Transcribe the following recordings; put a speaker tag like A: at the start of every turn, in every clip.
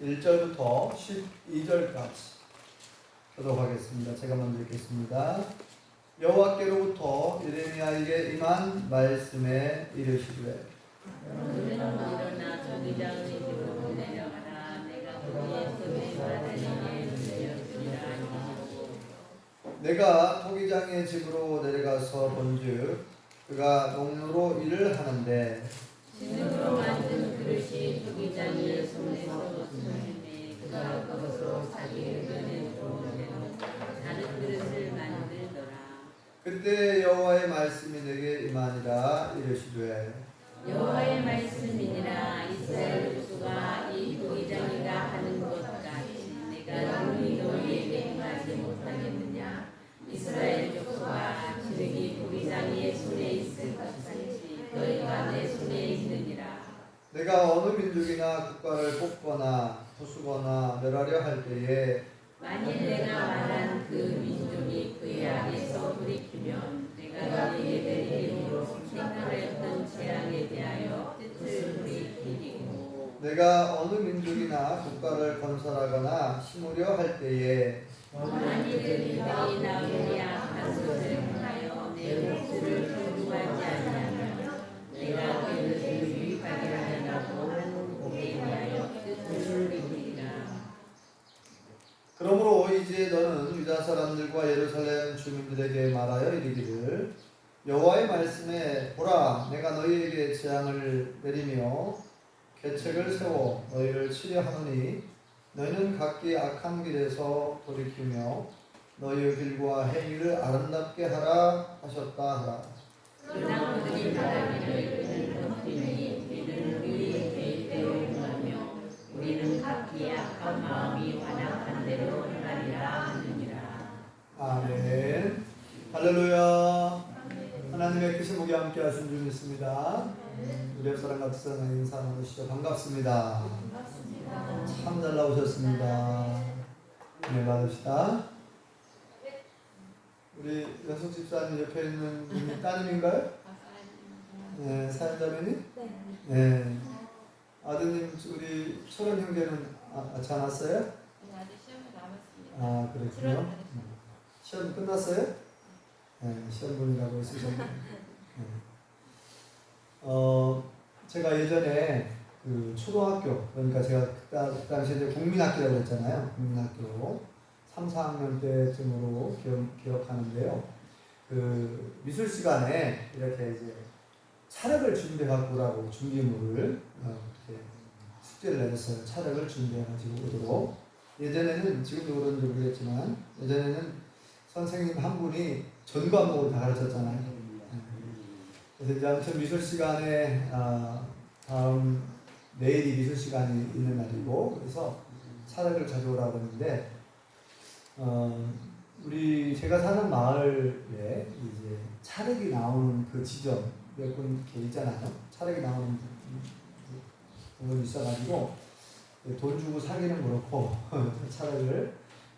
A: 1절부터 12절까지 교독하겠습니다. 제가 먼저 읽겠습니다. 여호와께로부터 예레미야에게 임한 말씀에 이르시되
B: 너는 일어나 저기장의 집으로 내려가라. 내가 거기에 소매와 달리에 내려주리라 하시고
A: 내가 토기장의 집으로 내려가서 본즉 그가 농로로 일을 하는데
B: 신으로 만든 그릇이 토기장의 손에서 솟으니 그가 거기서 자기 의견에 들어오면 다른 그릇을 만들더라.
A: 그때 여호와의 말씀이 내게 임하니라 이르시되
B: 여호와의 말씀이니라. 이스라엘 족속아, 이 토기장이가 하는 것 같이 내가 능히 너희에게 행하지 못하겠느냐. 이스라엘 족속아, 지능이 토기장이의 손에 있을 것 같이 너희가 내 손에 있느니라.
A: 내가 어느 민족이나 국가를 뽑거나 부수거나 멸하려 할 때에
B: 만일 내가 말한 그 민족이 그의 안에서 돌이키면 내가 그에게 내리기로 생각하였던 재앙에 대하여 뜻을 돌이키고
A: 내가 어느 민족이나 국가를 건설하거나 심으려 할 때에
B: 만일 그들이 나오리 악한 것을 행하여 내 목소리를 존중하지 아니하면 내가 그들을 유익하게 하려고 하는 복에 대하여 뜻을 돌이키리라.
A: 그러므로 이제 너는 유다 사람들과 예루살렘 주민들에게 말하여 이르기를 여호와의 말씀에 보라 내가 너희에게 재앙을 내리며 계책을 세워 너희를 치려 하노니 너희는 각기 악한 길에서 돌이키며 너희의 길과 행위를 아름답게 하라 하셨다 하라.
B: 그러나 그들이 말하기를 그는 헛되니 우리는 우리의 계획대로 행하며 우리는 각기 악한 마음이 완악한 대로 행하리라 하느니라.
A: 아멘. 할렐루야. 하나님의 크신 목에 함께 하신 줄 믿습니다. 우리 옆 사람 같은 사람 인사 나누시죠. 반갑습니다. 참 잘 나오셨습니다. 네, 받읍시다. 우리 연숙 집사님 옆에 있는 분이 따님인가요? 네, 사연자매님? 네. 아드님 우리 철원 형제는 아직 안 왔어요?
C: 아직 시험이 남았습니다.
A: 아, 그렇군요. 시험 끝났어요? 네, 시험 보느라고 있으셨네요. 네. 제가 예전에 그 초등학교, 그러니까 제가 그 당시에 이제 국민학교라고 했잖아요. 국민학교 3, 4학년 때쯤으로 기억하는데요. 그 미술 시간에 이렇게 이제 차력을 준비해 갖고 오라고 준비물을 이렇게 숙제를 내렸어요. 차력을 준비해 가지고 오도록. 예전에는 지금도 그런지 모르겠지만 예전에는 선생님 한 분이 전 과목을 다 가르쳤잖아요. 그래서 이제 아무튼 미술 시간에 다음 내일이 미술 시간이 있는 날이고 그래서 차력을 가져오라고 했는데 우리 제가 사는 마을에 이제 차력이 나오는 그 지점 몇 군 이렇게 있잖아요. 차력이 나오는 부분이 있어가지고 돈 주고 사기는 그렇고 차력을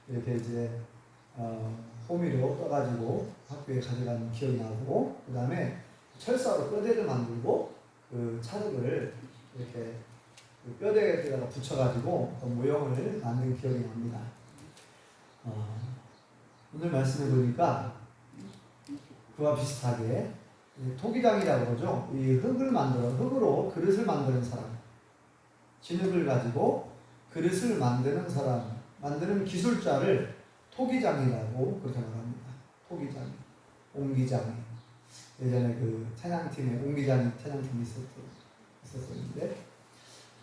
A: 이렇게 이제 호미로 떠가지고 학교에 가져가는 기억이 나고 그 다음에 철사로 뼈대를 만들고 그 차력을 이렇게 그 뼈대에다가 붙여가지고 그 모형을 만든 기억이 납니다. 오늘 말씀해 보니까 그와 비슷하게 토기장이라고 그러죠. 이 흙으로 그릇을 만드는 사람, 진흙을 가지고 그릇을 만드는 사람, 만드는 기술자를 토기장이라고 그렇게 말합니다. 토기장, 옹기장. 예전에 그 찬양팀에 옹기장 찬양팀이 있었는데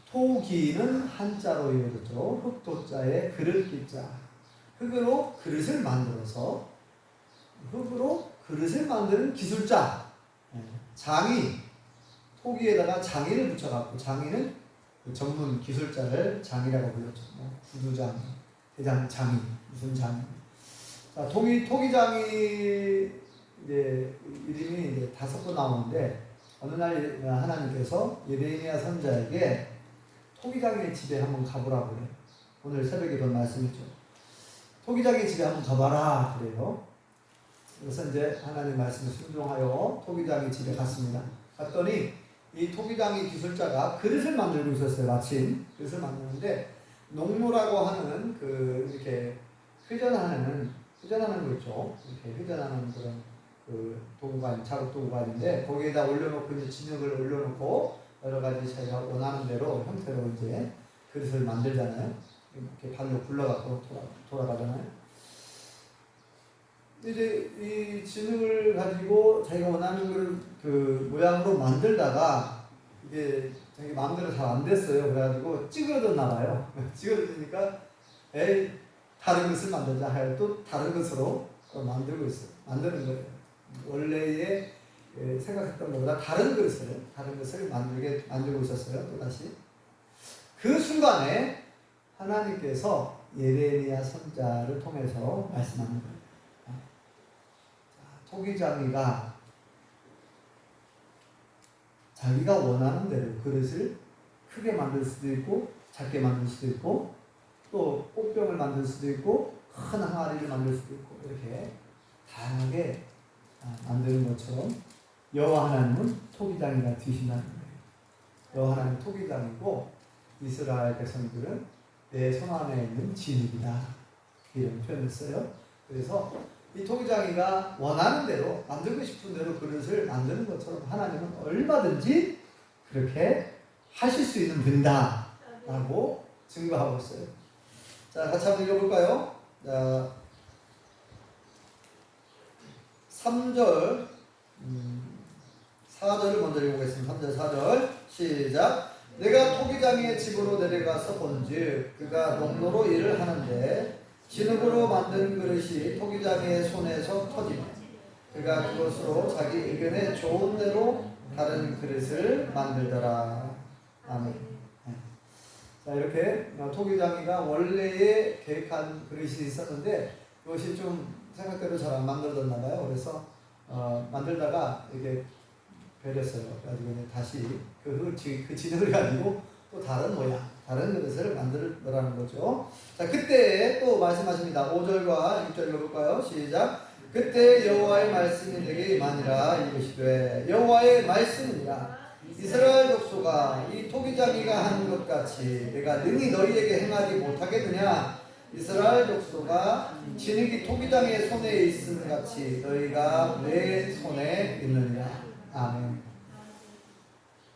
A: 토기는 한자로 이루어졌죠. 흙도자에 그릇기자. 흙으로 그릇을 만들어서 흙으로 그릇을 만드는 기술자. 장이 토기에다가 장이를 붙여갖고 장이는 그 전문 기술자를 장이라고 불렀죠. 구두장, 대장 장이, 무슨 장이. 자, 토기장이 이제 이름이 이제 5번 나오는데 어느 날 하나님께서 예레미야 선지자에게 토기장의 집에 한번 가보라고 그래요. 오늘 새벽에 본 말씀이죠. 토기장의 집에 한번 가봐라 그래요. 그래서 이제 하나님 말씀에 순종하여 토기장의 집에 갔습니다. 갔더니 이 토기장의 기술자가 그릇을 만들고 있었어요. 마침 그릇을 만드는데 농로라고 하는 그 이렇게 회전하는 거 있죠. 이렇게 회전하는 그런 그 도구가 작업 도구가인데 거기에다 올려놓고 이제 진흙을 올려놓고 여러 가지 자기가 원하는 대로 형태로 이제 그릇을 만들잖아요. 이렇게 발로 굴러가고 돌아가잖아요. 이제 이 진흙을 가지고 자기가 원하는 그 모양으로 만들다가 이게 자기 마음대로 잘 안 됐어요. 그래가지고 찌그러졌나 봐요. 찌그러지니까 에이 다른 것을 만들자 하여 또 다른 것으로 만들고 있어요. 만드는 거예요. 원래의 생각했던 것보다 다른 것을 만들고 있었어요. 또 다시 그 순간에 하나님께서 예레미야 선자를 통해서 말씀하는 거예요. 토기장이가 자기가 원하는 대로 그릇을 크게 만들 수도 있고 작게 만들 수도 있고 또 꽃병을 만들 수도 있고 큰 항아리를 만들 수도 있고 이렇게 다양하게 만드는 것처럼 여호와 하나님은 토기장이가 되신다는 거예요. 여호와 하나님은 토기장이고 이스라엘 백성들은 내 손 안에 있는 진흙이다 이런 표현을 써요. 그래서 이 토기장이가 원하는 대로 만들고 싶은 대로 그릇을 만드는 것처럼 하나님은 얼마든지 그렇게 하실 수 있는 분이다 라고 증거하고 있어요. 자, 같이 한번 읽어볼까요? 자, 3절 4절을 먼저 읽어보겠습니다. 3절 4절 시작. 내가 토기장이의 집으로 내려가서 본즉 그가 농로로 일을 하는데 진흙으로 만든 그릇이 토기장이의 손에서 터지며 그가 그것으로 자기 의견에 좋은 대로 다른 그릇을 만들더라. 아멘. 자, 이렇게 토기장이가 원래의 계획한 그릇이 있었는데 그것이 좀 생각대로 잘 안 만들어졌나 봐요. 그래서 만들다가 이게 베렸어요. 가지고 다시 그 진흙을 가지고 또 다른 모양, 다른 그릇을 만들더라는 거죠. 자, 그때 또 말씀하십니다. 5절과 6절 읽어볼까요? 시작. 그때 여호와의 말씀이 내게 임하니라. 이르시되 여호와의 말씀이니라. 이스라엘 족속아, 이 토기장이가 한 것 같이 내가 능히 너희에게 행하지 못하겠느냐? 이스라엘 족속아, 진흙이 토기장의 손에 있음 같이 너희가 내 손에 있느니라. 아멘.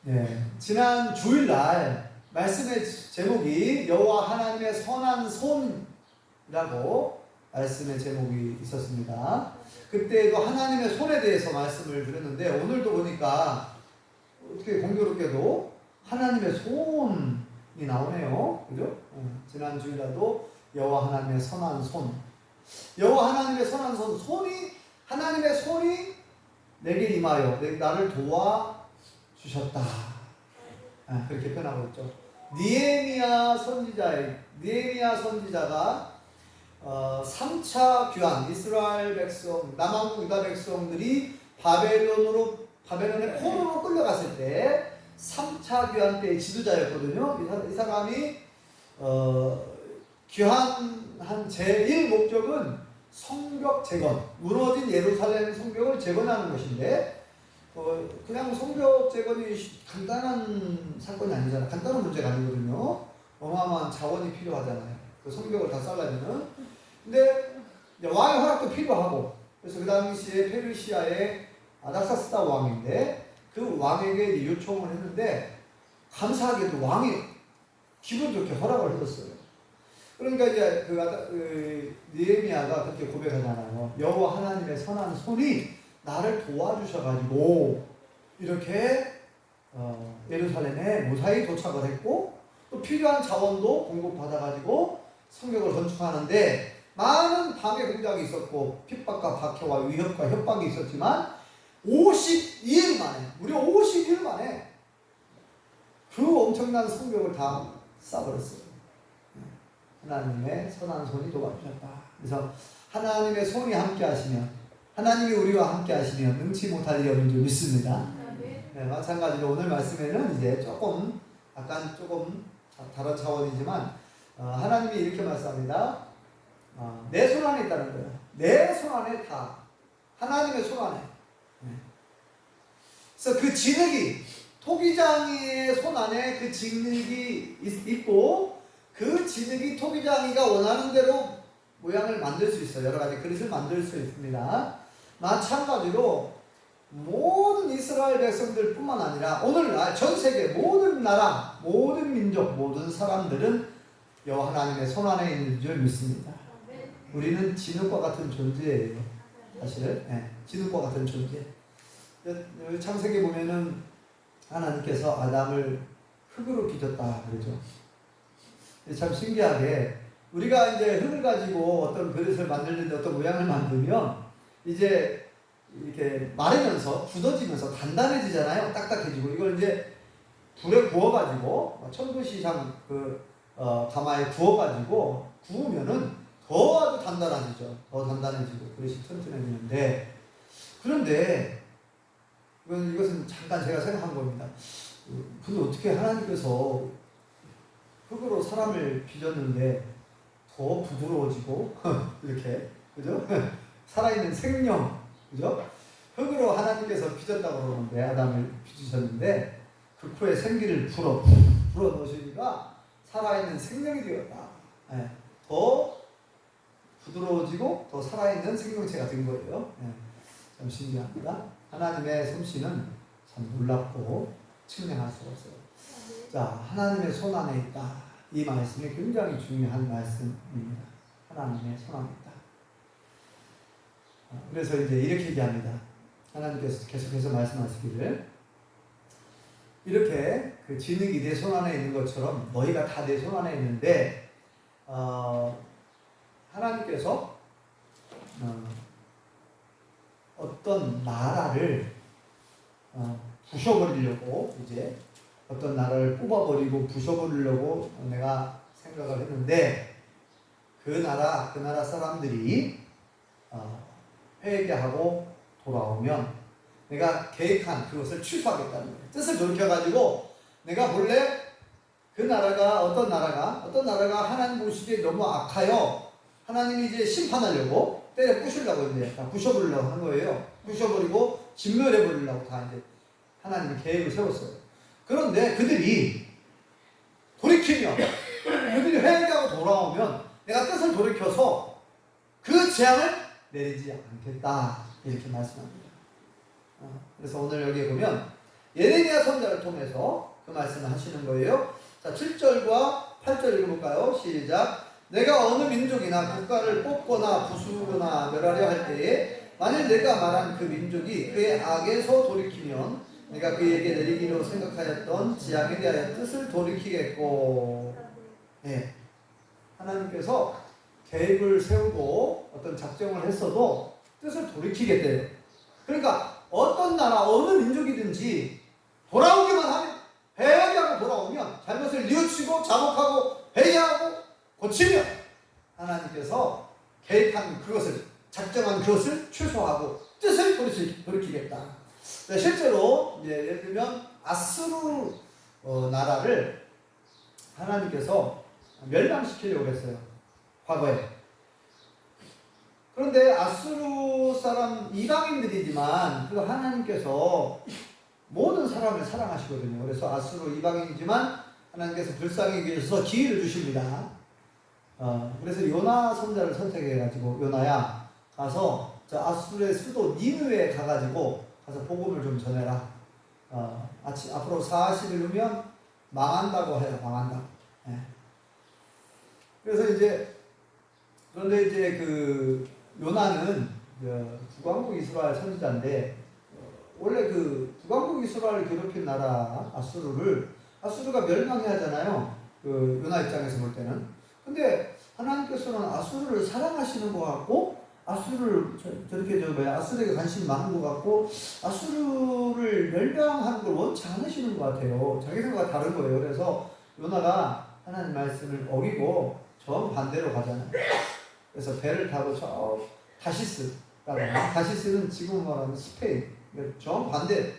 A: 네, 지난 주일날 말씀의 제목이 여호와 하나님의 선한 손이라고 말씀의 제목이 있었습니다. 그때도 하나님의 손에 대해서 말씀을 드렸는데 오늘도 보니까 어떻게 공교롭게도 하나님의 손이 나오네요. 그죠? 지난 주일날도 여호와 하나님의 선한 손. 여호와 하나님의 선한 손. 하나님의 손이 내게 임하여 나를 도와주셨다. 그렇게 표현하고 있죠. 느헤미야 선지자가 3차 귀환, 이스라엘 백성, 남한국 유다 백성들이 바벨론의 포로로 끌려갔을 때 3차 귀환 때의 지도자였거든요. 이 사람이 귀환한 제1 목적은 성벽 재건, 무너진 예루살렘 성벽을 재건하는 것인데 그냥 성벽 재건이 간단한 사건이 아니잖아요. 간단한 문제가 아니거든요. 어마어마한 자원이 필요하잖아요. 그 성벽을 다 쌓으려면. 근데 왕의 허락도 필요하고, 그래서 그 당시에 페르시아의 아닥사스다 왕인데 그 왕에게 요청을 했는데 감사하게도 왕이 기분 좋게 허락을 해줬어요. 그러니까 이제 느헤미야가 그렇게 고백하잖아요. 여호와 하나님의 선한 손이 나를 도와주셔가지고 이렇게 예루살렘에 무사히 도착을 했고 또 필요한 자원도 공급받아가지고 성벽을 건축하는데 많은 방해 공작이 있었고 핍박과 박해와 위협과 협박이 있었지만 52일 만에 무려 52일 만에 그 엄청난 성벽을 다 쌓아버렸어요. 하나님의 선한 손이 도와주셨다. 그래서 하나님의 손이 함께 하시면 하나님이 우리와 함께 하시면 능치 못할 일이 없는 줄 믿습니다. 네, 마찬가지로 오늘 말씀에는 이제 조금 다른 차원이지만 하나님이 이렇게 말씀합니다. 내 손 안에 있다는 거예요. 내 손 안에 다 하나님의 손 안에. 그래서 그 진흙이 토기장이의 손 안에 그 진흙이 있고 그 진흙이 토기장이가 원하는 대로 모양을 만들 수 있어요. 여러 가지 그릇을 만들 수 있습니다. 마찬가지로 모든 이스라엘 백성들 뿐만 아니라 오늘날 전 세계 모든 나라, 모든 민족, 모든 사람들은 여호와 하나님의 손안에 있는 줄 믿습니다. 우리는 진흙과 같은 존재예요. 사실 진흙과 같은 존재. 여기 창세기 보면은 하나님께서 아담을 흙으로 빚었다 그러죠. 참 신기하게 우리가 이제 흙을 가지고 어떤 그릇을 만들는데 어떤 모양을 만들면 이제 이렇게 마르면서 굳어지면서 단단해지잖아요. 딱딱해지고 이걸 이제 불에 구워가지고 천부시장 가마에 구워가지고 구우면은 더 아주 단단해지죠. 더 단단해지고 그릇이 튼튼해지는데 그런데 이것은 잠깐 제가 생각한 겁니다. 근데 어떻게 하나님께서 흙으로 사람을 빚었는데 더 부드러워지고 이렇게 그죠? 살아있는 생명 그죠? 흙으로 하나님께서 빚었다고 그러는데 아담을 빚으셨는데 그 코에 생기를 불어 넣으시니까 살아있는 생명이 되었다. 더 부드러워지고 더 살아있는 생명체가 된 거예요. 참 신기합니다. 하나님의 솜씨는 참 놀랍고 측량할 수가 없어요. 자, 하나님의 손 안에 있다. 이 말씀이 굉장히 중요한 말씀입니다. 하나님의 손 안에 있다. 그래서 이제 이렇게 얘기합니다. 하나님께서 계속해서 말씀하시기를 이렇게 그 진흙이 내 손 안에 있는 것처럼 너희가 다 내 손 안에 있는데 하나님께서 어떤 나라를 부셔버리려고 이제 어떤 나라를 뽑아버리고 부셔버리려고 내가 생각을 했는데 그 나라 사람들이 회개하고 돌아오면 내가 계획한 그것을 취소하겠다는 거예요. 뜻을 돌이켜가지고 내가 본래 그 나라가 어떤 나라가 하나님 보시기에 너무 악하여 하나님이 이제 심판하려고 때려 부수려고 이제 다 부셔버리려고 한 거예요. 부셔버리고 진멸해버리려고 다 이제 하나님이 계획을 세웠어요. 그런데 그들이 돌이키면 그들이 회개하고 돌아오면 내가 뜻을 돌이켜서 그 재앙을 내리지 않겠다 이렇게 말씀합니다. 그래서 오늘 여기에 보면 예레미야 선지자를 통해서 그 말씀을 하시는 거예요. 자, 7절과 8절 읽어볼까요? 시작. 내가 어느 민족이나 국가를 뽑거나 부수거나 멸하려 할 때에 만일 내가 말한 그 민족이 그의 악에서 돌이키면 내가 그에게 내리기로 생각하였던 지향에 대하여 뜻을 돌이키겠고. 하나님께서 계획을 세우고 어떤 작정을 했어도 뜻을 돌이키겠대요. 그러니까 어떤 나라 어느 민족이든지 돌아오기만 하면 회개하고 돌아오면 잘못을 뉘우치고 자복하고 회개하고 고치면 하나님께서 계획한 그것을 작정한 그것을 취소하고 뜻을 돌이키겠다. 실제로 예를 들면 아수르 나라를 하나님께서 멸망시키려고 했어요. 과거에. 그런데 아수르 사람 이방인들이지만 그 하나님께서 모든 사람을 사랑하시거든요. 그래서 아수르 이방인이지만 하나님께서 불쌍히 여기셔서 기회를 주십니다. 그래서 요나 선자를 선택해가지고 요나야 가서 저 아수르의 수도 니느웨에 가가지고 가서 복음을 좀 전해라. 앞으로 40일 후면 망한다고 해요. 망한다. 그래서 이제 그런데 이제 그 요나는 북왕국 이스라엘 선지자인데 원래 그 북왕국 이스라엘을 괴롭힌 나라 아수르가 멸망해야 하잖아요. 그 요나 입장에서 볼 때는. 근데 하나님께서는 아수르를 사랑하시는 것 같고 아수르를 저렇게 아수르에게 관심이 많은 것 같고 아수르를 멸망하는 걸 원치 않으시는 것 같아요. 자기 생각과 다른 거예요. 그래서 요나가 하나님 말씀을 어기고 정반대로 가잖아요. 그래서 배를 타고 저 다시스는 지금 말하는 스페인 정반대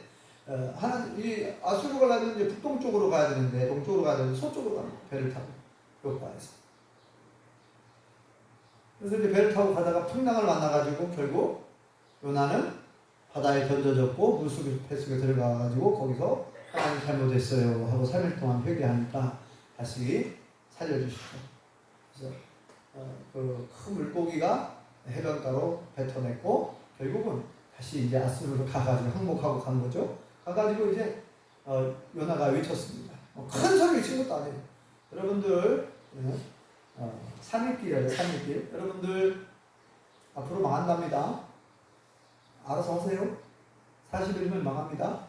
A: 이 아수르가 가면 이제 북동쪽으로 가야 되는데 동쪽으로 가야 되는데 서쪽으로 가는 배를 타고 요파에서 그래서 이제 배를 타고 가다가 풍랑을 만나가지고 결국 요나는 바다에 던져졌고 배 속에 들어가가지고 거기서 하나님 잘못했어요 하고 3일 동안 회개하니까 다시 살려주시고, 그래서 그 큰 물고기가 해변가로 뱉어냈고 결국은 다시 이제 아수르로 가가지고 항복하고 간 거죠. 가가지고 이제 요나가 외쳤습니다. 큰 소리 친 것도 아니에요. 여러분들 산일길이에요. 산일길. 여러분들 앞으로 망한답니다. 알아서 하세요. 40일이면 망합니다.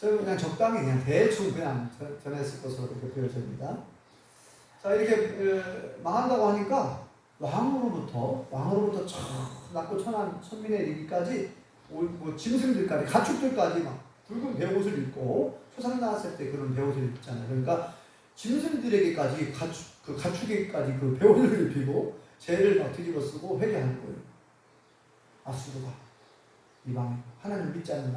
A: 그냥 적당히 그냥 대충 그냥 전했을 것으로 이렇게 보여집니다. 자, 이렇게 망한다고 하니까 왕으로부터 낮고 천민에 이르기까지 뭐 짐승들까지 가축들까지 막 붉은 베옷을 입고 초상 나왔을 때 그런 베옷을 입잖아요. 그러니까 짐승들에게까지 가축에게까지 그 베옷을 입히고 죄를 막 뒤집어 쓰고 회개하는 거예요. 아수르가 이방에 하나님 믿지 않는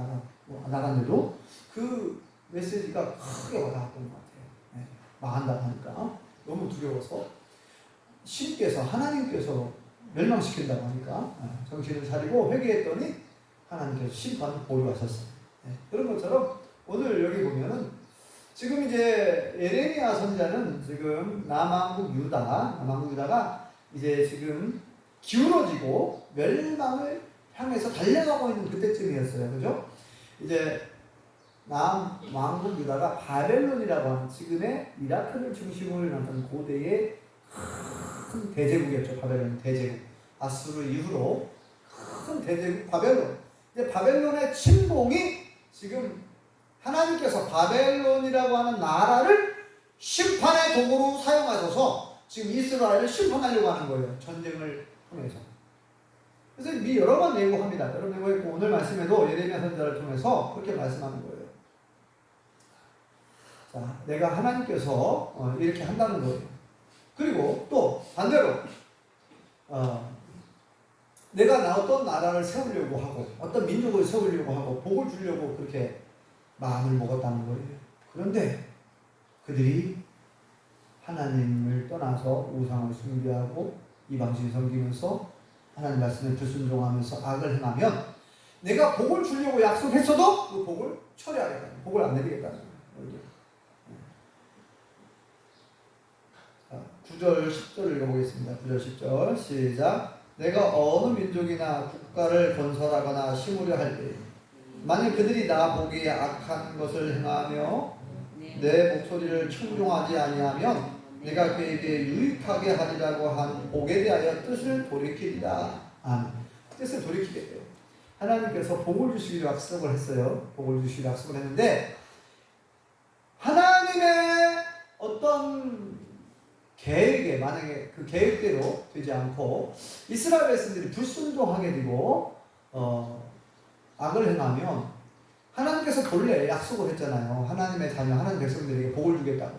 A: 나라인데도 그 메시지가 크게 와닿았던 것 같아요. 네. 망한다고 하니까 너무 두려워서 하나님께서 멸망시킨다고 하니까 정신을 차리고 회개했더니 하나님께서 심판을 보류하셨어요. 네. 그런 것처럼 오늘 여기 보면은 지금 이제 예레미야 선지자는 지금 남왕국 유다가 이제 지금 기울어지고 멸망을 향해서 달려가고 있는 그때쯤이었어요. 그죠? 이제 남왕국 유다가 바벨론이라고 하는 지금의 이라크를 중심으로 하는 고대의 큰 대제국이었죠. 바벨론 대제국. 아수르 이후로 큰 대제국 바벨론. 이제 바벨론의 침공이 지금 하나님께서 바벨론이라고 하는 나라를 심판의 도구로 사용하셔서 지금 이스라엘을 심판하려고 하는 거예요. 전쟁을 통해서. 그래서 미 여러 번 예고합니다. 여러 번 예고했고 오늘 말씀에도 예레미야 선지자를 통해서 그렇게 말씀하는 거예요. 자, 내가 하나님께서 이렇게 한다는 거예요. 그리고 또 반대로 내가 어떤 나라를 세우려고 하고 어떤 민족을 세우려고 하고 복을 주려고 그렇게 마음을 먹었다는 거예요. 그런데 그들이 하나님을 떠나서 우상을 숭배하고 이방신 섬기면서 하나님 말씀에 불순종하면서 악을 행하면 내가 복을 주려고 약속했어도 그 복을 철회하겠다는, 복을 안 내리겠다는 거예요. 9절 10절을 읽어보겠습니다. 9절 10절 시작. 내가 어느 민족이나 국가를 건설하거나 심으려 할 때 만일 그들이 나 보기에 악한 것을 행하며 내 목소리를 청종하지 아니하면 내가 그에게 유익하게 하리라고 한 복에 대하여 뜻을 돌이키리라. 아멘. 뜻을 돌이키겠대요. 하나님께서 복을 주시기로 약속을 했어요. 복을 주시기로 약속을 했는데 하나님의 어떤 계획에 만약에 그 계획대로 되지 않고 이스라엘 백성들이 불순종하게 되고 악을 행하면 하나님께서 본래 약속을 했잖아요. 하나님의 자녀, 하나님 백성들에게 복을 주겠다고.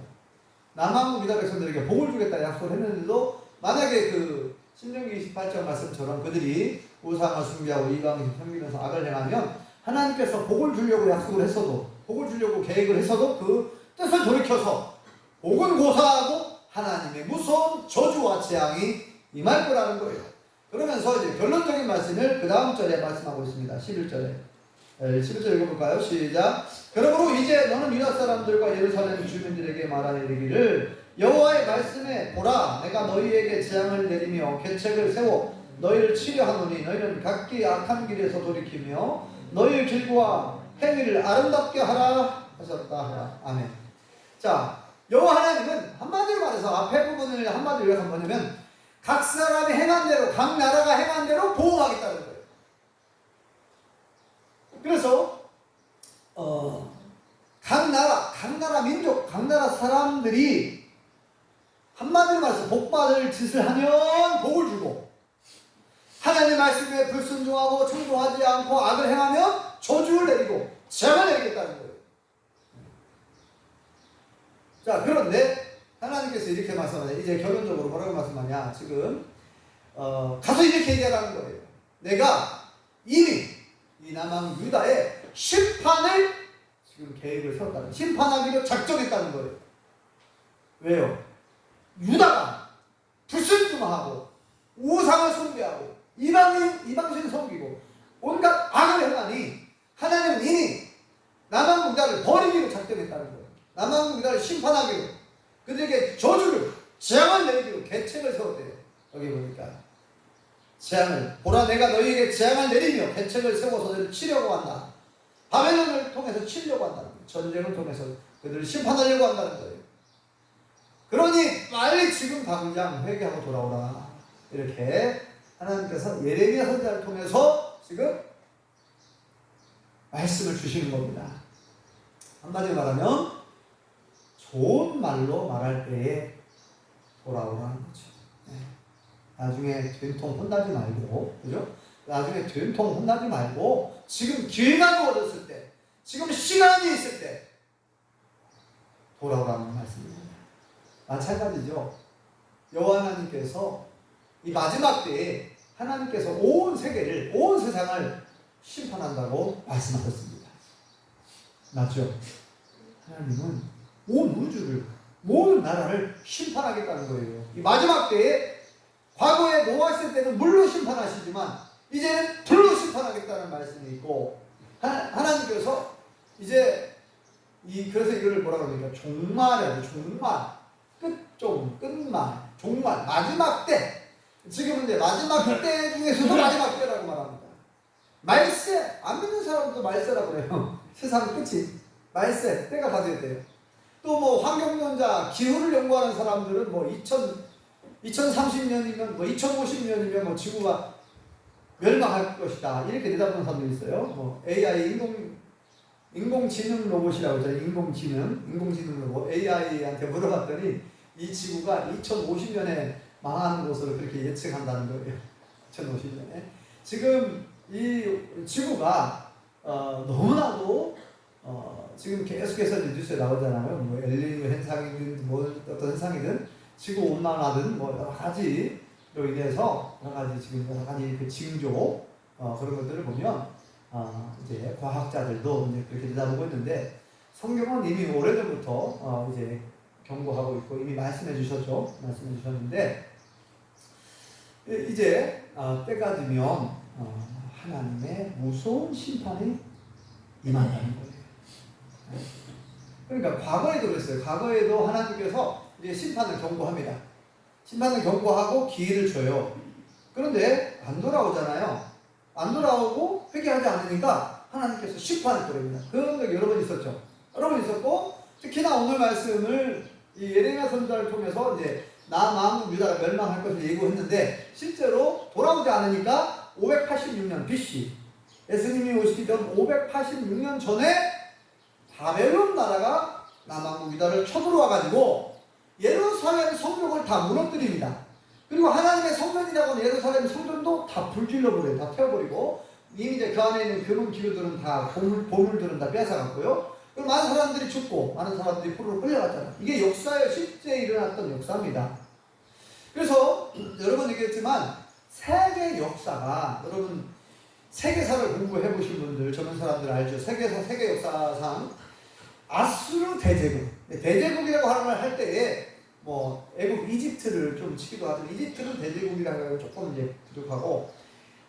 A: 남왕국 유다 백성들에게 복을 주겠다 약속을 했는데도 만약에 그 신명기 28장 말씀처럼 그들이 우상을 숭배하고 이방을 섬기면서 악을 행하면 하나님께서 복을 주려고 약속을 했어도 복을 주려고 계획을 했어도 그 뜻을 돌이켜서 복은 고사하고 하나님의 무서운 저주와 재앙이 임할 거라는 거예요. 그러면서 이제 결론적인 말씀을 그 다음 절에 말씀하고 있습니다. 11절에 11절 읽어볼까요? 시작. 그러므로 이제 너는 유다 사람들과 예루살렘 주민들에게 말하여 이르기를 여호와의 말씀에 보라 내가 너희에게 재앙을 내리며 계책을 세워 너희를 치려하노니 너희는 각기 악한 길에서 돌이키며 너희의 길과 행위를 아름답게 하라 하셨다 하라. 아멘. 자, 여호와 하나님은 한마디로 말해서 앞에 부분을 한마디로 요약하면 뭐냐면 각 사람이 행한 대로 각 나라가 행한 대로 보호하겠다는 거예요. 그래서 각 나라 민족, 각 나라 사람들이 한마디로 말해서 복받을 짓을 하면 복을 주고 하나님의 말씀에 불순종하고 청종하지 않고 악을 행하면 저주를 내리고 재앙을 내리겠다는 거예요. 자, 그런데 하나님께서 이렇게 말씀하냐. 이제 결론적으로 뭐라고 말씀하냐. 지금 가서 이렇게 얘기하라는 거예요. 내가 이미 이 남왕 유다의 심판을 지금 계획을 세웠다는, 심판하기로 작정했다는 거예요. 왜요? 유다가 불순종하고 우상을 숭배하고 이방신 섬기고 온갖 악을 행하니 하나님은 이미 남왕 유다를 버리기로 작정했다는 거예요. 남왕 유다를 심판하기로. 그들에게 저주를, 재앙을 내리기로 계책을 세웠대요. 여기 보니까 재앙을, 보라 내가 너희에게 재앙을 내리며 계책을 세워서 너희를 치려고 한다. 바벨론을 통해서 치려고 한다는 거예요. 전쟁을 통해서 그들을 심판하려고 한다는 거예요. 그러니 빨리 지금 당장 회개하고 돌아오라. 이렇게 하나님께서 예레미야 선지자를 통해서 지금 말씀을 주시는 겁니다. 한마디로 말하면 좋은 말로 말할 때에 돌아오라는 거죠. 나중에 된통 혼나지 말고, 그죠? 나중에 된통 혼나지 말고 지금 기회가 주어졌을 때, 지금 시간이 있을 때 돌아오라는 말씀입니다. 마찬가지죠. 여호와 하나님께서 이 마지막 때에 하나님께서 온 세계를, 온 세상을 심판한다고 말씀하셨습니다. 맞죠? 하나님은 온 우주를, 모든 나라를 심판하겠다는 거예요. 이 마지막 때에, 과거에 노아 있을 때는 물로 심판하시지만 이제는 불로 심판하겠다는 말씀이 있고, 하나님께서 이제 그래서 이거를 뭐라 그러니까 종말이에요. 종말, 끝말, 종말, 마지막 때. 지금은 이제 마지막 때 중에서도 마지막 때라고 말합니다. 말세, 안 믿는 사람도 말세라고 그래요. 세상 끝이 말세, 때가 다 됐대요. 또 뭐 환경론자, 기후를 연구하는 사람들은 뭐 2030년이면 뭐 2050년이면 뭐 지구가 멸망할 것이다, 이렇게 내다보는 사람들이 있어요. 뭐 AI, 인공지능 로봇이라고 하죠. 인공지능 로봇. AI한테 물어봤더니 이 지구가 2050년에 망하는 것으로 그렇게 예측한다는 거예요. 2050년에. 지금 이 지구가 너무나도 지금 계속해서 뉴스에 나오잖아요. 뭐 엘니뇨 현상이든 뭐 어떤 현상이든 지구 온난화든 뭐 여러 가지로 인해서 여러 가지 지금 여러 가지 그 징조 그런 것들을 보면 이제 과학자들도 이제 그렇게 내다보고 있는데, 성경은 이미 오래전부터 이제 경고하고 있고 이미 말씀해 주셨는데, 이제 때가 되면 하나님의 무서운 심판이 임한다는 거예요. 그러니까 과거에도 그랬어요. 과거에도 하나님께서 이제 심판을 경고합니다. 심판을 경고하고 기회를 줘요. 그런데 안 돌아오잖아요. 안 돌아오고 회개하지 않으니까 하나님께서 심판을 뿌립니다. 그런 적 여러 번 있었죠. 여러 번 있었고, 특히나 오늘 말씀을 이 예레미야 선지자를 통해서 이제 남왕국 유다가 멸망할 것을 예고했는데, 실제로 돌아오지 않으니까 586년 BC, 예수님이 오시기 전 586년 전에 바벨론 나라가 남왕국 유다를 쳐들어와 가지고 예루살렘 성벽을 다 무너뜨립니다. 그리고 하나님의 성전이라고 하는 예루살렘 성전도 다 불질러버려요. 다 태워버리고, 이미 이제 그 안에 있는 금은 기류들은 다 보물들은 다 뺏어갔고요. 그리고 많은 사람들이 죽고 많은 사람들이 포로로 끌려갔잖아요. 이게 역사에 실제 일어났던 역사입니다. 그래서 여러 번 얘기했지만 세계 역사가, 여러분 세계사를 공부해 보신 분들, 젊은 사람들 알죠? 세계 역사상 아수르 대제국, 대제국이라고 하는 걸 할 때에 뭐 애국 이집트를 좀 치기도 하지만, 이집트는 대제국이라고 하고 조금 이제 부족하고,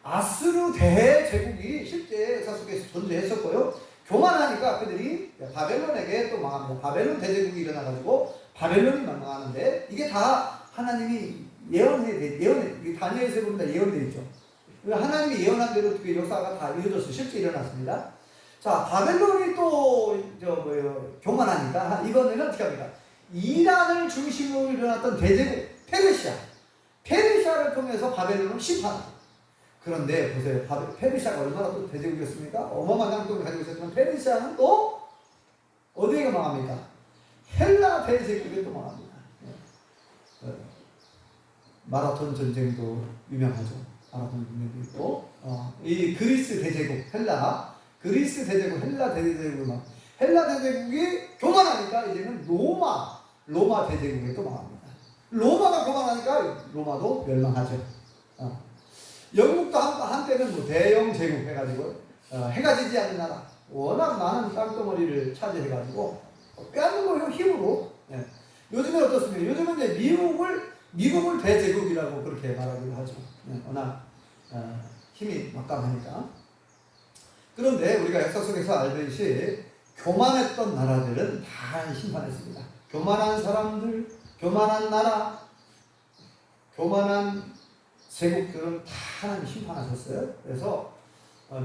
A: 아수르 대제국이 실제 역사 속에서 존재했었고요. 교만하니까 그들이 바벨론에게 또 망합니다. 바벨론 대제국이 일어나가지고 바벨론이 망하는데, 이게 다 하나님이 예언해, 다니엘서에 보면 다 예언되어 있죠. 하나님이 예언한 대로 그 역사가 다 이루어졌어요. 실제 일어났습니다. 자, 바벨론이 또 교만하니까 이번에는 어떻게 합니까? 이란을 중심으로 일어났던 대제국 페르시아를 통해서 바벨론을 심판합니다. 그런데 보세요, 페르시아가 얼마나 또 대제국이었습니까? 어마어마한 양국을 가지고 있었지만 페르시아는 또 어디에 망합니까? 헬라 대제국에 또 망합니다. 마라톤 전쟁도 유명하죠. 마라톤 전쟁도 있고, 이 그리스 대제국, 그리스 대제국, 헬라 대제국이 교만하니까 이제는 로마 대제국에 또 망합니다. 로마가 교만하니까 로마도 멸망하죠. 영국도 한때는 뭐 대영 제국 해가지고 해가 지지 않는 나라, 워낙 많은 땅덩어리를 차지해가지고 빼앗는 거예요, 힘으로. 요즘은 어떻습니까? 요즘은 이제 미국을 대제국이라고 그렇게 말하기도 하죠. 워낙 힘이 막강하니까. 그런데 우리가 역사 속에서 알듯이 교만했던 나라들은 다 심판했습니다. 교만한 사람들, 교만한 나라, 교만한 제국들은 다 하나님 심판하셨어요. 그래서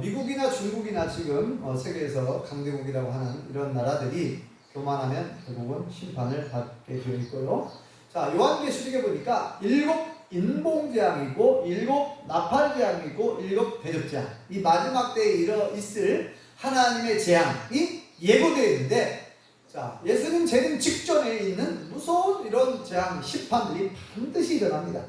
A: 미국이나 중국이나 지금 세계에서 강대국이라고 하는 이런 나라들이 교만하면 결국은 심판을 받게 되어 있고요. 자, 요한계시록에 보니까 7 인봉재앙이고 7 나팔재앙이고 7 대접재앙, 이 마지막 때에 있을 하나님의 재앙이 예고되어 있는데, 자, 예수님 재림 직전에 있는 무서운 이런 재앙 심판들이 반드시 일어납니다.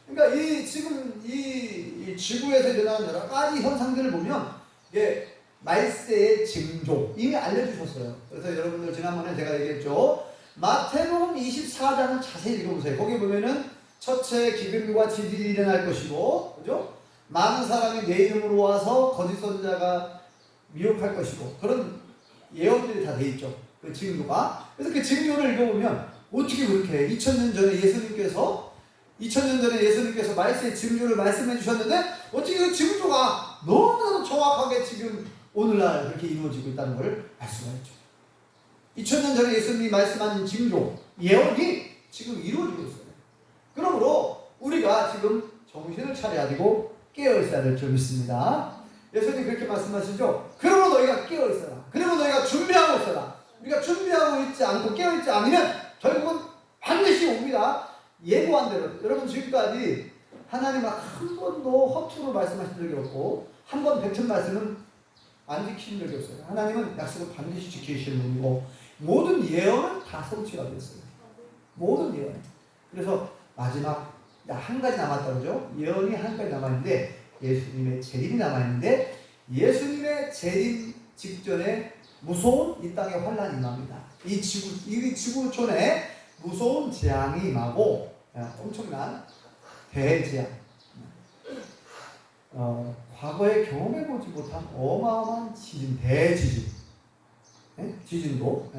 A: 그러니까 지금 이 지구에서 일어나는 여러 가지 현상들을 보면 이게 말세의 징조 이미 알려주셨어요. 그래서 여러분들 지난번에 제가 얘기했죠. 마태복음 24장을 자세히 읽어보세요. 거기 보면은 첫째 기근과 지진이 일어날 것이고, 그죠? 많은 사람이 내 이름으로 와서 거짓 선자가 미혹할 것이고, 그런 예언들이 다 돼 있죠. 그 징조가. 그래서 그 징조를 읽어보면 어떻게 그렇게 2000년 전에 예수님께서 말세의 징조를 말씀해 주셨는데 어떻게 그 징조가 너무나도 정확하게 지금 오늘날 그렇게 이루어지고 있다는 것을 알 수가 있죠. 2000년 전에 예수님이 말씀하신 징조, 예언이 지금 이루어지고 있어요. 그러므로 우리가 지금 정신을 차려야 되고 깨어 있어야 될 줄 믿습니다. 예수님 그렇게 말씀하시죠. 그러므로 너희가 깨어 있어라. 그러므로 너희가 준비하고 있어라. 우리가 준비하고 있지 않고 깨어 있지 않으면 결국은 반드시 옵니다. 예고한 대로. 여러분 지금까지 하나님 한 번도 허투루 말씀하신 적이 없고 한 번 뱉은 말씀은 안 지키신 적이 없어요. 하나님은 약속을 반드시 지키시는 분이고 모든 예언은 다 성취가 됐어요. 모든 예언. 그래서 마지막 한 가지 남았다 그러죠. 예언이 한 가지 남았는데 예수님의 재림이 남아있는데, 예수님의 재림 직전에 무서운 이 땅의 환란이 임합니다. 이 지구촌에 무서운 재앙이 임하고 엄청난 대재앙, 과거에 경험해보지 못한 어마어마한 지진, 대지진, 지진도,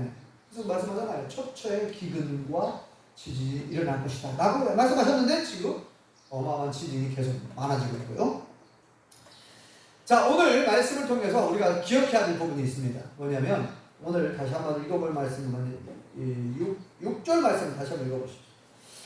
A: 그래서 말씀하잖아요. 첫째 기근과 지진이 일어날 것이다 라고 말씀하셨는데 지금 어마어마한 지진이 계속 많아지고 있고요. 자, 오늘 말씀을 통해서 우리가 기억해야 될 부분이 있습니다. 뭐냐면 오늘 다시 한번 읽어볼 말씀은 6절 말씀 다시 한번 읽어보시죠.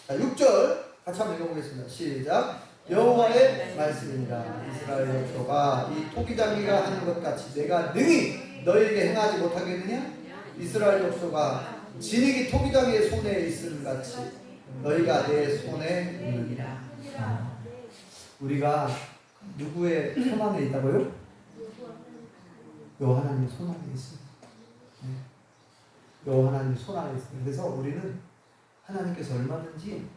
A: 자, 6절 같이 한번 읽어보겠습니다. 시작. 여호와의 말씀이니라. 이스라엘 족속아, 이 토기장이가 하는 것 같이 내가 능히 너에게 행하지 못하겠느냐? 이스라엘 족속아, 진흙이 토기장이의 손에 있음 같이 너희가 내 손에 있느니라. 우리가 누구의 손 안에 있다고요? 요 하나님의 손 안에 있습니다. 요 하나님의 손 안에 있습니다. 그래서 우리는 하나님께서 얼마든지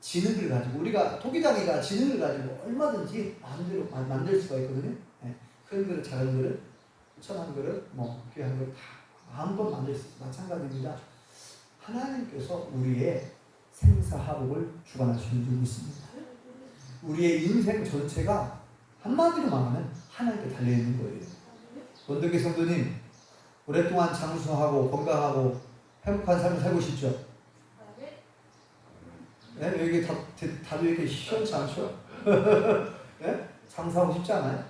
A: 지능을 가지고, 우리가 토기장이가 지능을 가지고 얼마든지 마음대로 만들 수가 있거든요. 큰 그릇, 작은 그릇, 천한 그릇, 귀한 그릇 다 마음껏 만들 수 있어요. 마찬가지입니다. 하나님께서 우리의 생사화복을 주관하시는 줄 믿습니다. 우리의 인생 전체가 한마디로 말하면 하나님께 달려있는 거예요. 원덕기 성도님, 오랫동안 장수하고 건강하고 행복한 삶을 살고 싶죠? 네? 왜 이게 다들 이렇게 시원치 않죠? 네? 장수하고 싶지 않아요?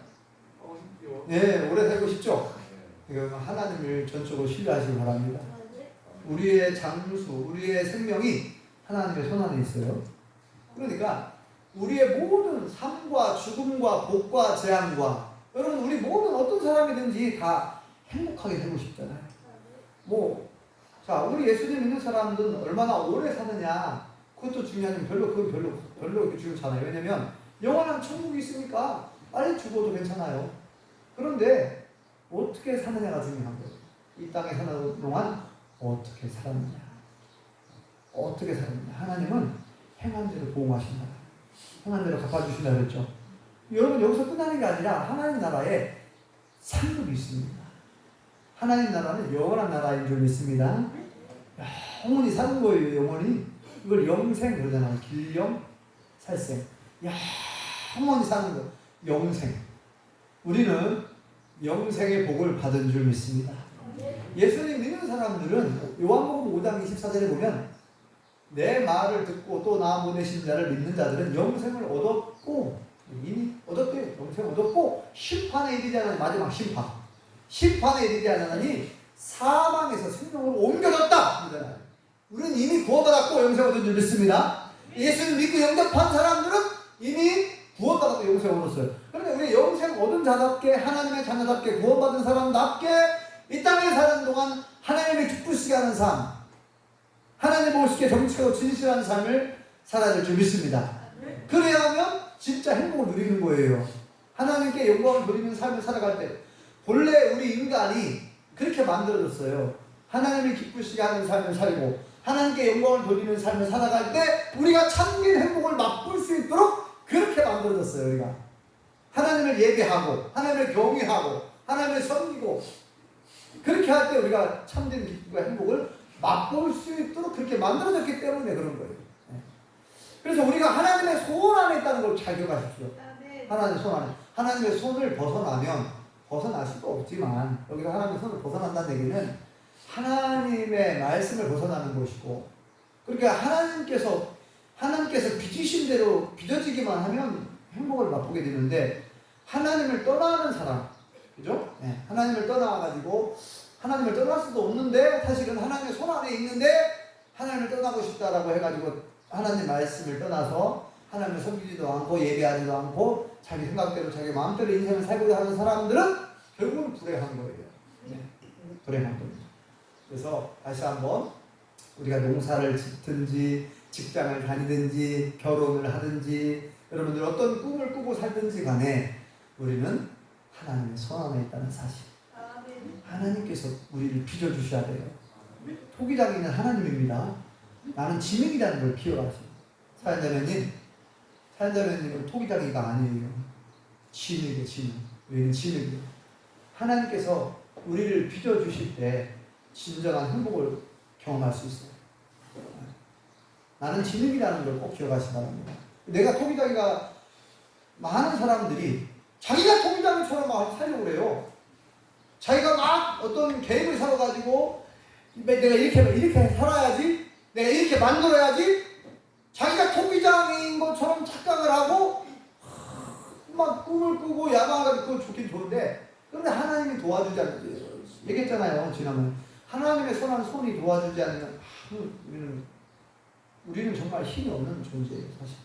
A: 네, 오래 살고 싶죠? 이거 하나님을 전적으로 신뢰하시기 바랍니다. 우리의 장수, 우리의 생명이 하나님의 손 안에 있어요. 그러니까 우리의 모든 삶과 죽음과 복과 재앙과, 여러분 우리 모든 어떤 사람이든지 다 행복하게 살고 싶잖아요. 자, 우리 예수님 믿는 사람들은 얼마나 오래 사느냐 그것도 중요하지만 그건 별로 이렇게 중요하지 않아요. 왜냐면 영원한 천국이 있으니까 빨리 죽어도 괜찮아요. 그런데 어떻게 사느냐가 중요한 거예요. 이 땅에 사는 동안 어떻게 살았느냐, 어떻게 살았느냐. 하나님은 행한 대로 보응하신다, 행한 대로 갚아주신다 그랬죠. 여러분 여기서 끝나는 게 아니라 하나님 나라에 상급이 있습니다. 하나님 나라는 영원한 나라인 줄 믿습니다. 영원히 사는 거예요. 영원히. 이걸 영생 그러잖아요. 길영 살생. 영원히 사는 거. 영생. 우리는 영생의 복을 받은 줄 믿습니다. 예수님 믿는 사람들은 요한복음 5장 24절에 보면 내 말을 듣고 또 나 보내신 자를 믿는 자들은 영생을 얻었고, 이미 얻었대요. 영생을 얻었고 심판에 이르지 않은 마지막 심판에 이르지 않으니 사망에서 생명으로 옮겨졌다. 우리는 이미 구원받았고 영생을 얻은 줄 믿습니다. 예수를 믿고 영접한 사람들은 이미 구원받았고 영생을 얻었어요. 그런데 우리 영생 얻은 자답게 하나님의 자녀답게 구원받은 사람답게 이 땅에 사는 동안 하나님의 기쁘시게 하는 삶, 하나님 보시기에 정직하고 진실한 삶을 살아야 될 줄 믿습니다. 그래야 하면 진짜 행복을 누리는 거예요. 하나님께 영광을 돌리는 삶을 살아갈 때 본래 우리 인간이 그렇게 만들어졌어요. 하나님을 기쁘시게 하는 삶을 살고 하나님께 영광을 돌리는 삶을 살아갈 때 우리가 참된 행복을 맛볼 수 있도록 그렇게 만들어졌어요. 우리가 하나님을 예배하고 하나님을 경외하고 하나님을 섬기고 그렇게 할 때 우리가 참된 기쁨과 행복을 맛볼 수 있도록 그렇게 만들어졌기 때문에 그런 거예요. 그래서 우리가 하나님의 손 안에 있다는 걸 잘 기억하십시오. 하나님의 손 안에. 하나님의 손을 벗어나면 벗어날 수도 없지만 여기서 하나님의 손을 벗어난다는 얘기는 하나님의 말씀을 벗어나는 것이고 그러니까 하나님께서 빚으신 대로 빚어지기만 하면 행복을 맛보게 되는데 하나님을 떠나는 사람, 그죠? 네. 하나님을 떠나가지고 하나님을 떠날 수도 없는데 사실은 하나님의 손 안에 있는데 하나님을 떠나고 싶다라고 해가지고 하나님 말씀을 떠나서 하나님을 섬기지도 않고 예배하지도 않고 자기 생각대로 자기 마음대로 인생을 살고자 하는 사람들은 결국은 불행한 거예요. 네. 불행한 겁니다. 그래서 다시 한번 우리가 농사를 짓든지 직장을 다니든지 결혼을 하든지 여러분들 어떤 꿈을 꾸고 살든지 간에 우리는 하나님의 손 안에 있다는 사실. 하나님께서 우리를 빚어주셔야 돼요. 토기장이는 하나님입니다. 나는 진흙이라는 걸 기억하세요. 사연자매님은 토기장이가 아니에요. 진흙이에요. 진흙. 우리는 진흙이에요. 하나님께서 우리를 빚어주실 때 진정한 행복을 경험할 수 있어요. 나는 진흙이라는 걸 꼭 기억하시기 바랍니다. 내가 토기장이가 많은 사람들이 자기가 토기장이처럼 막 살려고 그래요. 자기가 막 어떤 계획을 세워가지고 내가 이렇게 살아야지, 내가 이렇게 만들어야지, 자기가 토기장인 것처럼 착각을 하고 막 꿈을 꾸고 야망을 그거 좋긴 좋은데 그런데 하나님이 도와주지 않는 얘기했잖아요. 지난번에 하나님의 선한 손이 도와주지 않으면 우리는 정말 힘이 없는 존재예요. 사실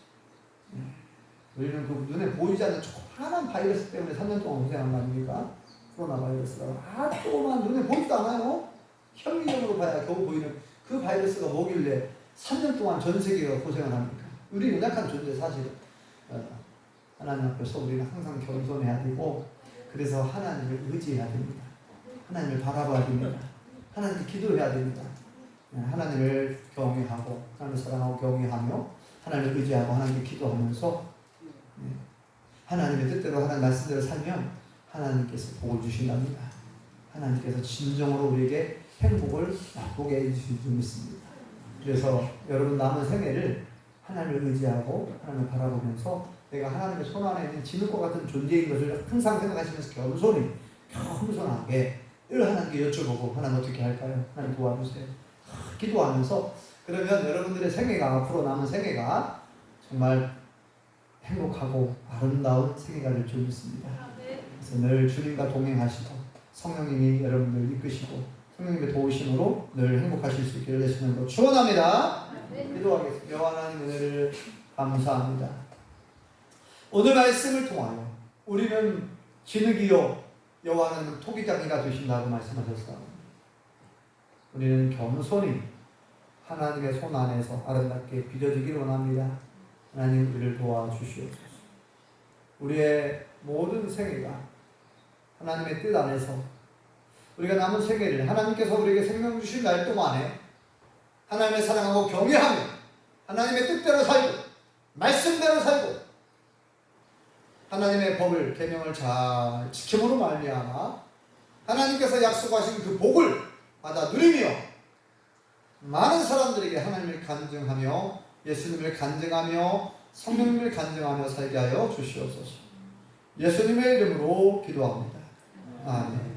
A: 우리는 그 눈에 보이지 않는 조그마한 바이러스 때문에 3년 동안 고생한 거 아닙니까? 코로나 바이러스가 조그만 눈에 보이지도 않아요. 현미경으로 봐야 겨우 보이는 그 바이러스가 뭐길래 3년 동안 전 세계가 고생을 합니까? 우리 연약한 존재 사실은 하나님 앞에서 우리는 항상 겸손해야 되고 그래서 하나님을 의지해야 됩니다. 하나님을 바라봐야 됩니다. 하나님께 기도해야 됩니다. 하나님을 경외하고 하나님을 사랑하고 경외하며 하나님을 의지하고 하나님께 기도하면서 하나님의 뜻대로 하나님 말씀대로 살면 하나님께서 복을 주신답니다. 하나님께서 진정으로 우리에게 행복을 맛보게 해주실 줄 믿습니다. 그래서 여러분 남은 생애를 하나님을 의지하고 하나님을 바라보면서 내가 하나님의 손 안에 있는 진흙과 같은 존재인 것을 항상 생각하시면서 겸손하게 늘 하나님께 여쭤보고 하나님 어떻게 할까요? 하나님 도와주세요. 기도하면서 그러면 여러분들의 생애가 앞으로 남은 생애가 정말 행복하고 아름다운 생애가 될 줄 믿습니다. 그래서 늘 주님과 동행하시고 성령님이 여러분들 이끄시고 성령님의 도우심으로 늘 행복하실 수 있기를 예수님으로 로 축원합니다. 기도하겠습니다. 여호와 하나님 은혜를 감사합니다. 오늘 말씀을 통하여 우리는 진흙이요 여호와 하나님은 토기장이가 되신다고 말씀하셨습니다. 우리는 겸손히 하나님의 손 안에서 아름답게 빚어지기를 원합니다. 하나님 우리를 도와주시옵소서. 우리의 모든 생애가 하나님의 뜻 안에서 우리가 남은 생애를 하나님께서 우리에게 생명 주신 날 동안에 하나님의 사랑하고 경외하며 하나님의 뜻대로 살고 말씀대로 살고 하나님의 법을 계명을 잘 지킴으로 말미암아 하나님께서 약속하신 그 복을 받아 누리며 많은 사람들에게 하나님을 간증하며 예수님을 간증하며 성령님을 간증하며 살게 하여 주시옵소서. 예수님의 이름으로 기도합니다. 아멘.